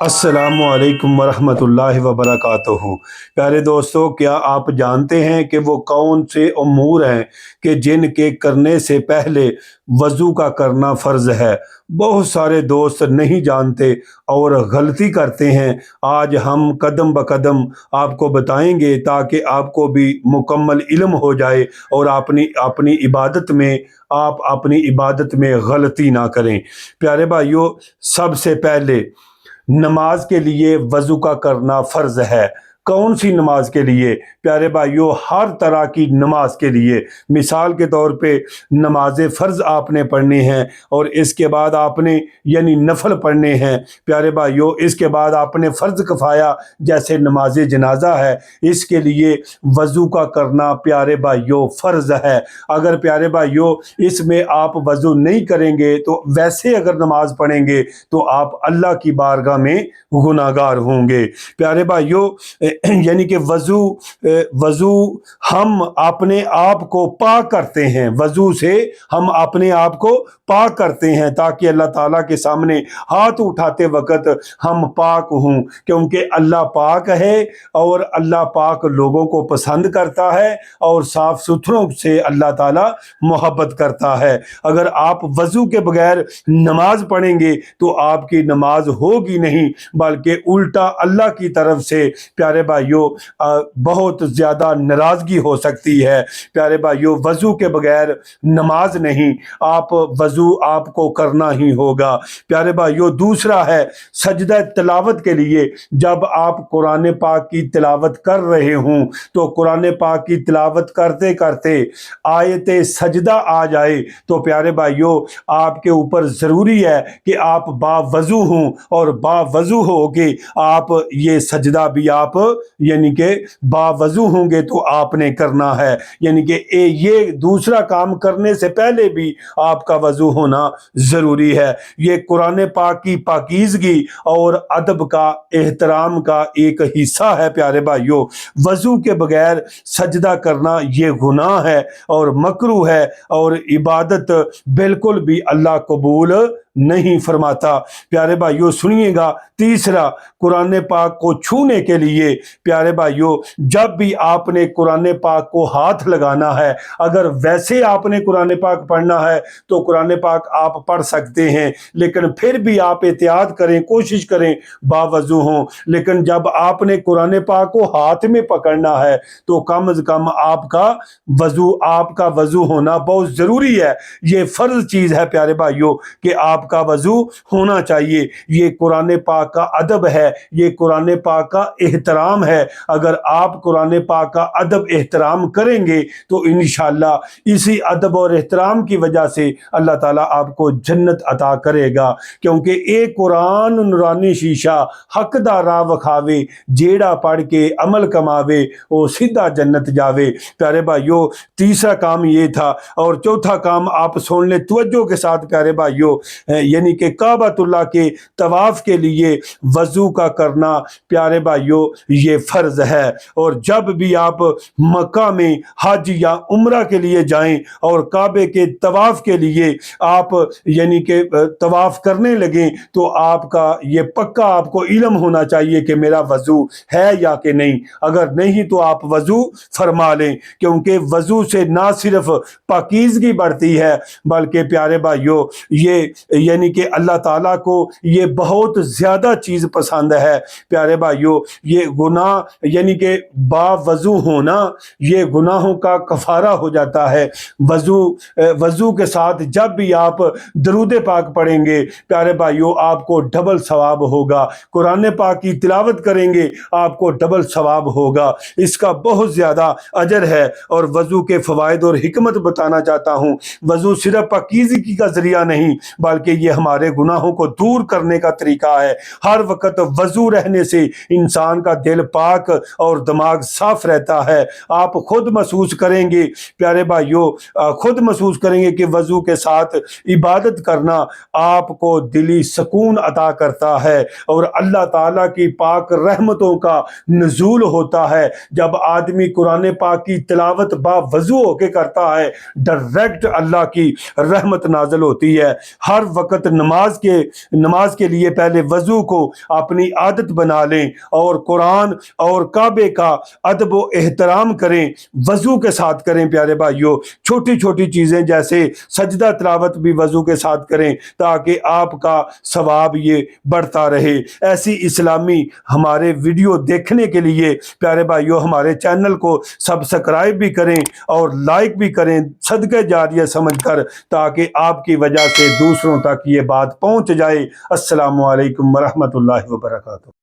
अस्सलामुअलैकुम वरहमतुल्लाहि वबरकातुहू। प्यारे दोस्तों, क्या आप जानते हैं कि वो कौन से अमूर हैं कि जिनके करने से पहले वज़ू का करना फ़र्ज़ है? बहुत सारे दोस्त नहीं जानते और गलती करते हैं। आज हम कदम ब कदम आपको बताएंगे ताकि आपको भी मुकम्मल इल्म हो जाए और अपनी अपनी इबादत में गलती ना करें। प्यारे भाइयों, सबसे पहले नमाज के लिए वज़ू का करना फ़र्ज़ है। कौन सी नमाज के लिए? प्यारे भाइयों, हर तरह की नमाज के लिए। मिसाल के तौर पे नमाज फ़र्ज़ आपने पढ़नी है और इसके बाद आपने यानी नफल पढ़ने हैं। प्यारे भाइयों, इसके बाद आपने फ़र्ज़ किफ़ाया जैसे नमाज जनाजा है, इसके लिए वज़ू का करना प्यारे भाइयों फ़र्ज़ है। अगर प्यारे भाइयों इसमें आप वज़ू नहीं करेंगे तो वैसे अगर नमाज पढ़ेंगे तो आप अल्लाह की बारगाह में गुनाहगार होंगे। प्यारे भाइयों, यानी कि वज़ू हम अपने आप को पाक करते हैं। वज़ू से हम अपने आप को पाक करते हैं ताकि अल्लाह ताला के सामने हाथ उठाते वक़्त हम पाक हों, क्योंकि अल्लाह पाक है और अल्लाह पाक लोगों को पसंद करता है और साफ़ सुथरों से अल्लाह ताला मोहब्बत करता है। अगर आप वज़ू के बगैर नमाज पढ़ेंगे तो आपकी नमाज होगी नहीं, बल्कि उल्टा अल्लाह की तरफ से प्यारे भाइयों बहुत ज़्यादा नाराज़गी हो सकती है। प्यारे भाइयों, वज़ू के बगैर नमाज नहीं, आप वज़ू आपको करना ही होगा। प्यारे भाइयों, दूसरा है सजदा तिलावत के लिए। जब आप कुरान पाक की तिलावत कर रहे हों तो कुरान पाक की तिलावत करते करते आयत सजदा आ जाए तो प्यारे भाइयों आपके ऊपर ज़रूरी है कि आप बावज़ू हों और बावज़ू हो के आप ये सजदा भी आप यानी कि बावज़ू होंगे तो आपने करना है। यानी कि ये दूसरा काम करने से पहले भी आपका वज़ू होना ज़रूरी है। ये कुरान पाक की पाकीज़गी और अदब का एहतराम का एक हिस्सा है। प्यारे भाइयों, वज़ू के बगैर सजदा करना ये गुनाह है और मकरूह है और इबादत बिल्कुल भी अल्लाह कबूल नहीं फरमाता। प्यारे भाइयों सुनिएगा, तीसरा कुरान पाक को छूने के लिए प्यारे भाइयों जब भी आपने कुरान पाक को हाथ लगाना है, अगर वैसे आपने कुरान पाक पढ़ना है तो कुरान पाक आप पढ़ सकते हैं, लेकिन फिर भी आप एहतियात करें, कोशिश करें बावज़ू हों। लेकिन जब आपने कुरान पाक को हाथ में पकड़ना है तो कम से कम आपका वज़ू होना बहुत ज़रूरी है। ये फ़र्ज़ चीज़ है प्यारे भाइयों कि आपका वज़ू होना चाहिए। ये कुरान पाक का अदब है, ये कुरान पाक का एहतराम है। अगर आप कुरान पाक का अदब एहतराम करेंगे तो इंशाअल्लाह इसी अदब और एहतराम की वजह से अल्लाह ताला आपको जन्नत अता करेगा, क्योंकि एक कुरान नूरानी शीशा हक दा राह वखावे, जेड़ा पढ़ के अमल कमावे वो सीधा जन्नत जावे। प्यारे भाइयों, तीसरा काम ये था। और चौथा काम आप सुन ले तवज्जो के साथ प्यारे भाइयों, यानी कि काबतुल्लाह के तवाफ़ के लिए वज़ू का करना प्यारे भाइयों ये फ़र्ज़ है। और जब भी आप मक्का में हज या उम्रा के लिए जाएं और काबे के तवाफ़ के लिए आप यानी कि तवाफ़ करने लगें तो आपका ये पक्का आपको इल्म होना चाहिए कि मेरा वज़ू है या कि नहीं। अगर नहीं तो आप वज़ू फरमा लें, क्योंकि वज़ू से ना सिर्फ पाकीज़गी बढ़ती है बल्कि प्यारे भाइयों ये यानी कि अल्लाह ताला को ये बहुत ज़्यादा चीज़ पसंद है। प्यारे भाइयों, ये गुनाह यानी कि बावज़ू होना ये गुनाहों का कफ़ारा हो जाता है। वज़ू के साथ जब भी आप दरूद पाक पढ़ेंगे प्यारे भाइयों आपको डबल सवाब होगा। कुरान पाक की तिलावत करेंगे आपको डबल सवाब होगा। इसका बहुत ज़्यादा अजर है। और वज़ू के फ़वाइद और हिकमत बताना चाहता हूँ। वज़ू सिर्फ पाकीज़गी का ज़रिया नहीं बल्कि ये हमारे गुनाहों को दूर करने का तरीका है। हर वक्त वज़ू रहने से इंसान का दिल पाक और दिमाग साफ रहता है। आप खुद महसूस करेंगे प्यारे भाइयों, खुद महसूस करेंगे कि वज़ू के साथ इबादत करना आपको दिली सुकून अता करता है और अल्लाह ताला की पाक रहमतों का नुज़ूल होता है। जब आदमी कुरान पाक की तिलावत बावज़ू होके करता है, डायरेक्ट अल्लाह की रहमत नाज़िल होती है। हर وقت نماز کے لیے پہلے وضو کو اپنی عادت بنا لیں اور قرآن اور کعبے کا ادب و احترام کریں، وضو کے ساتھ کریں پیارے بھائیوں۔ چھوٹی چھوٹی چیزیں جیسے سجدہ تلاوت بھی وضو کے ساتھ کریں تاکہ آپ کا ثواب یہ بڑھتا رہے۔ ایسی اسلامی ہمارے ویڈیو دیکھنے کے لیے پیارے بھائیوں ہمارے چینل کو سبسکرائب بھی کریں اور لائک بھی کریں صدقہ جاریہ سمجھ کر، تاکہ آپ کی وجہ سے دوسروں تک یہ بات پہنچ جائے۔ السلام علیکم ورحمۃ اللہ وبرکاتہ۔